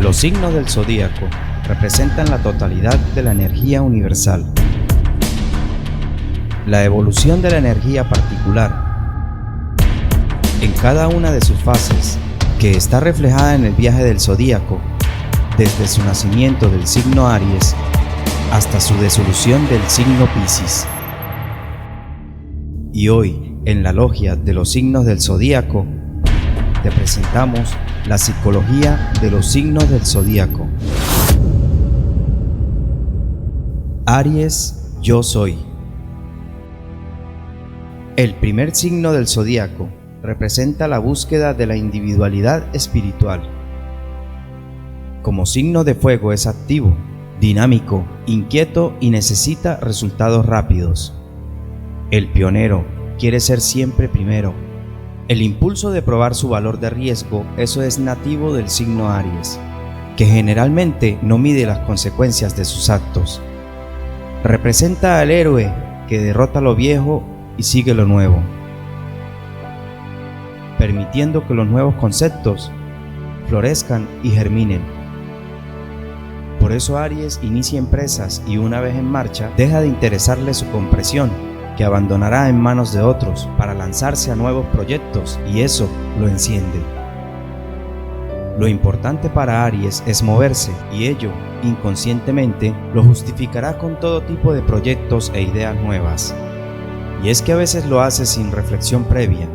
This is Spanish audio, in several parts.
Los signos del zodíaco representan la totalidad de la energía universal. La evolución de la energía particular en cada una de sus fases, que está reflejada en el viaje del zodíaco, desde su nacimiento del signo Aries hasta su disolución del signo Piscis. Y hoy, en la logia de los signos del zodíaco, te presentamos la psicología de los signos del zodíaco. Aries, yo soy. El primer signo del zodíaco representa la búsqueda de la individualidad espiritual. Como signo de fuego es activo, dinámico, inquieto y necesita resultados rápidos. El pionero quiere ser siempre primero. El impulso de probar su valor de riesgo, eso es nativo del signo Aries, que generalmente no mide las consecuencias de sus actos. Representa al héroe que derrota lo viejo y sigue lo nuevo, permitiendo que los nuevos conceptos florezcan y germinen. Por eso Aries inicia empresas y una vez en marcha deja de interesarle su compresión, que abandonará en manos de otros para lanzarse a nuevos proyectos, y eso lo enciende. Lo importante para Aries es moverse, y ello, inconscientemente, lo justificará con todo tipo de proyectos e ideas nuevas. Y es que a veces lo hace sin reflexión previa,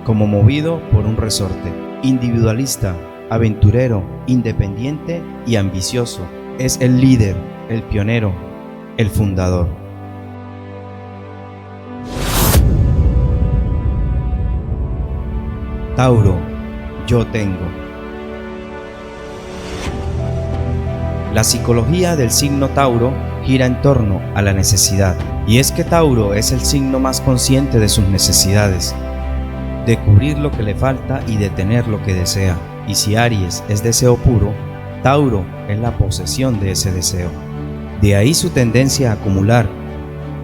como movido por un resorte. Individualista, aventurero, independiente y ambicioso, es el líder, el pionero, el fundador. Tauro, yo tengo. La psicología del signo Tauro gira en torno a la necesidad, y es que Tauro es el signo más consciente de sus necesidades, de cubrir lo que le falta y de tener lo que desea. Y si Aries es deseo puro, Tauro es la posesión de ese deseo. De ahí su tendencia a acumular,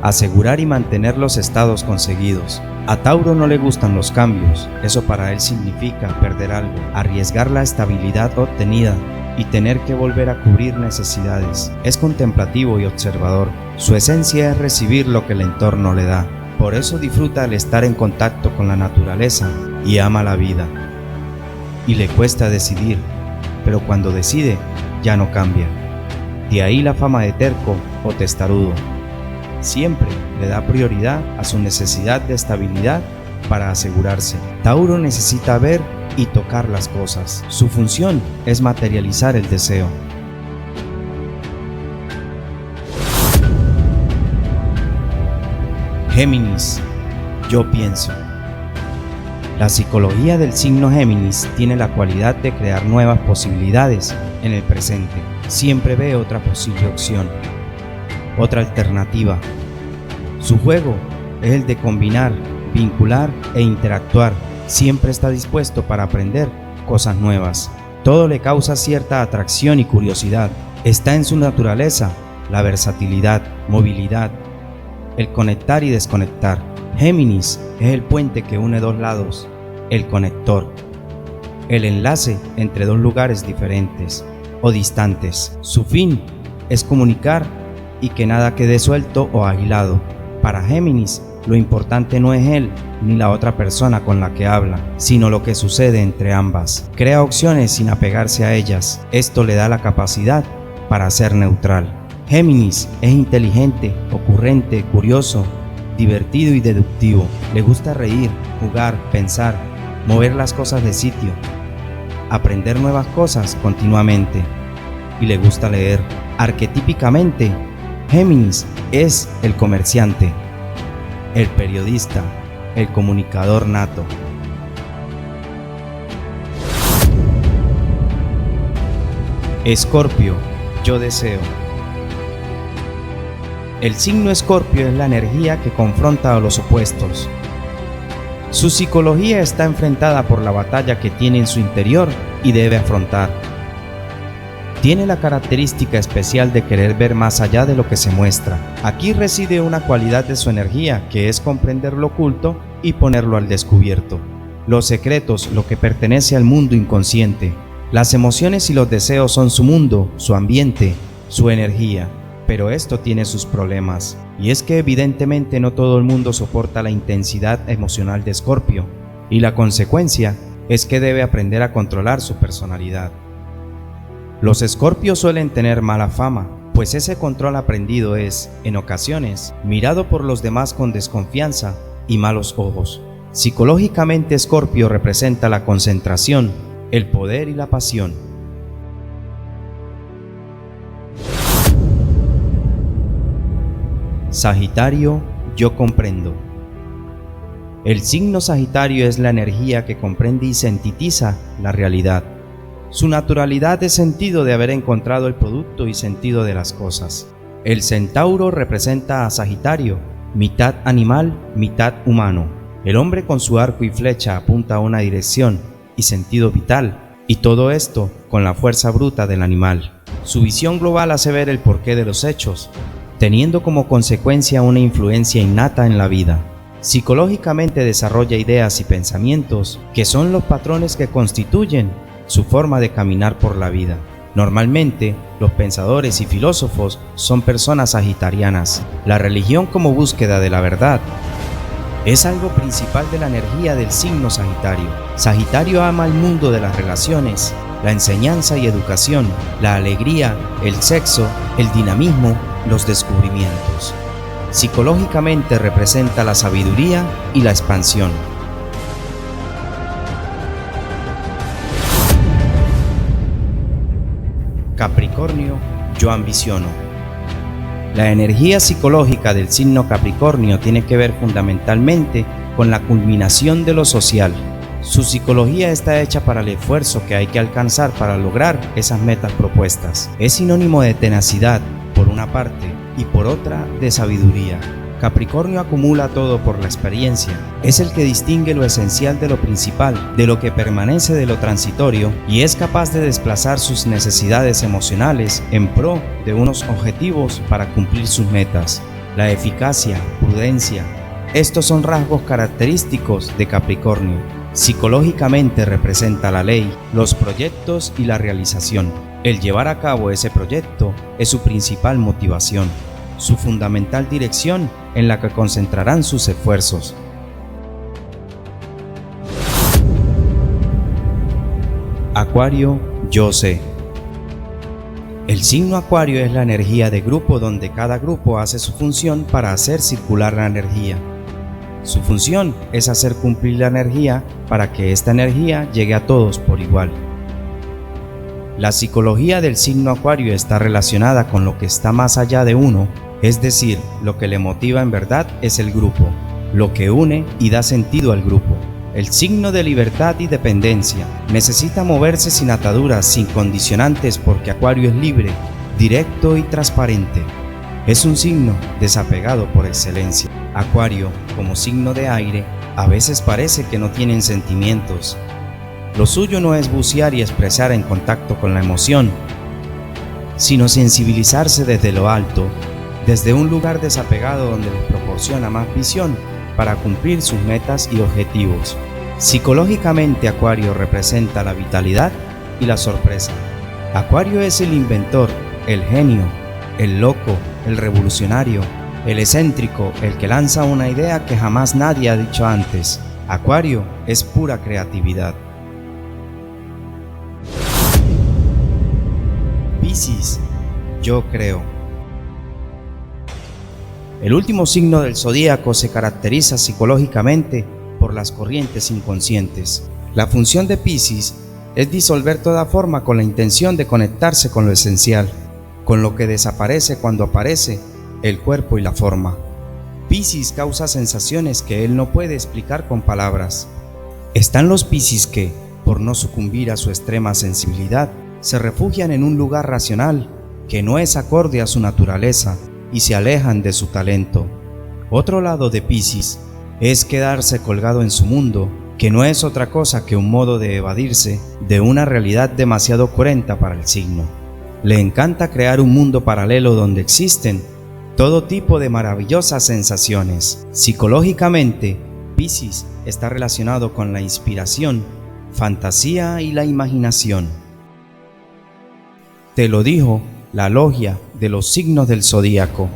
asegurar y mantener los estados conseguidos. A Tauro no le gustan los cambios, eso para él significa perder algo, arriesgar la estabilidad obtenida y tener que volver a cubrir necesidades. Es contemplativo y observador, su esencia es recibir lo que el entorno le da. Por eso disfruta al estar en contacto con la naturaleza y ama la vida. Y le cuesta decidir, pero cuando decide, ya no cambia. De ahí la fama de terco o testarudo. Siempre le da prioridad a su necesidad de estabilidad para asegurarse. Tauro necesita ver y tocar las cosas. Su función es materializar el deseo. Géminis, yo pienso. La psicología del signo Géminis tiene la cualidad de crear nuevas posibilidades en el presente. Siempre ve otra posible opción, otra alternativa. Su juego es el de combinar, vincular e interactuar. Siempre está dispuesto para aprender cosas nuevas. Todo le causa cierta atracción y curiosidad. Está en su naturaleza la versatilidad, movilidad, el conectar y desconectar. Géminis es el puente que une dos lados, el conector, el enlace entre dos lugares diferentes o distantes. Su fin es comunicar y que nada quede suelto o agilado. Para Géminis, lo importante no es él ni la otra persona con la que habla, sino lo que sucede entre ambas. Crea opciones sin apegarse a ellas. Esto le da la capacidad para ser neutral. Géminis es inteligente, ocurrente, curioso, divertido y deductivo. Le gusta reír, jugar, pensar, mover las cosas de sitio, aprender nuevas cosas continuamente. Y le gusta leer. Arquetípicamente, Géminis es el comerciante, el periodista, el comunicador nato. Escorpio, yo deseo. El signo Escorpio es la energía que confronta a los opuestos. Su psicología está enfrentada por la batalla que tiene en su interior y debe afrontar. Tiene la característica especial de querer ver más allá de lo que se muestra. Aquí reside una cualidad de su energía, que es comprender lo oculto y ponerlo al descubierto. Los secretos, lo que pertenece al mundo inconsciente. Las emociones y los deseos son su mundo, su ambiente, su energía, pero esto tiene sus problemas, y es que evidentemente no todo el mundo soporta la intensidad emocional de Escorpio, y la consecuencia es que debe aprender a controlar su personalidad. Los Escorpios suelen tener mala fama, pues ese control aprendido es, en ocasiones, mirado por los demás con desconfianza y malos ojos. Psicológicamente, Escorpio representa la concentración, el poder y la pasión. Sagitario, yo comprendo. El signo Sagitario es la energía que comprende y sintetiza la realidad. Su naturalidad es sentido de haber encontrado el producto y sentido de las cosas. El centauro representa a Sagitario, mitad animal, mitad humano. El hombre con su arco y flecha apunta a una dirección y sentido vital, y todo esto con la fuerza bruta del animal. Su visión global hace ver el porqué de los hechos, teniendo como consecuencia una influencia innata en la vida. Psicológicamente desarrolla ideas y pensamientos que son los patrones que constituyen su forma de caminar por la vida. Normalmente, los pensadores y filósofos son personas sagitarianas. La religión como búsqueda de la verdad es algo principal de la energía del signo Sagitario. Sagitario ama el mundo de las relaciones, la enseñanza y educación, la alegría, el sexo, el dinamismo, los descubrimientos. Psicológicamente representa la sabiduría y la expansión. Capricornio, yo ambiciono. La energía psicológica del signo Capricornio tiene que ver fundamentalmente con la culminación de lo social. Su psicología está hecha para el esfuerzo que hay que alcanzar para lograr esas metas propuestas. Es sinónimo de tenacidad, por una parte, y por otra, de sabiduría. Capricornio acumula todo por la experiencia. Es el que distingue lo esencial de lo principal, de lo que permanece de lo transitorio, y es capaz de desplazar sus necesidades emocionales en pro de unos objetivos para cumplir sus metas. La eficacia, prudencia, estos son rasgos característicos de Capricornio. Psicológicamente representa la ley, los proyectos y la realización. El llevar a cabo ese proyecto es su principal motivación, su fundamental dirección en la que concentrarán sus esfuerzos. Acuario, yo sé. El signo Acuario es la energía de grupo donde cada grupo hace su función para hacer circular la energía. Su función es hacer cumplir la energía para que esta energía llegue a todos por igual. La psicología del signo Acuario está relacionada con lo que está más allá de uno, es decir, lo que le motiva en verdad es el grupo, lo que une y da sentido al grupo. El signo de libertad y dependencia necesita moverse sin ataduras, sin condicionantes, porque Acuario es libre, directo y transparente. Es un signo desapegado por excelencia. Acuario, como signo de aire, a veces parece que no tienen sentimientos. Lo suyo no es bucear y expresar en contacto con la emoción, sino sensibilizarse desde lo alto, desde un lugar desapegado donde les proporciona más visión para cumplir sus metas y objetivos. Psicológicamente, Acuario representa la vitalidad y la sorpresa. Acuario es el inventor, el genio, el loco, el revolucionario, el excéntrico, el que lanza una idea que jamás nadie ha dicho antes. Acuario es pura creatividad. Piscis, yo creo. El último signo del zodíaco se caracteriza psicológicamente por las corrientes inconscientes. La función de Piscis es disolver toda forma con la intención de conectarse con lo esencial, con lo que desaparece cuando aparece el cuerpo y la forma. Piscis causa sensaciones que él no puede explicar con palabras. Están los Piscis que, por no sucumbir a su extrema sensibilidad, se refugian en un lugar racional que no es acorde a su naturaleza y se alejan de su talento. Otro lado de Piscis es quedarse colgado en su mundo, que no es otra cosa que un modo de evadirse de una realidad demasiado cruenta para el signo. Le encanta crear un mundo paralelo donde existen todo tipo de maravillosas sensaciones. Psicológicamente, Piscis está relacionado con la inspiración, fantasía y la imaginación. Te lo dijo la logia de los signos del zodíaco.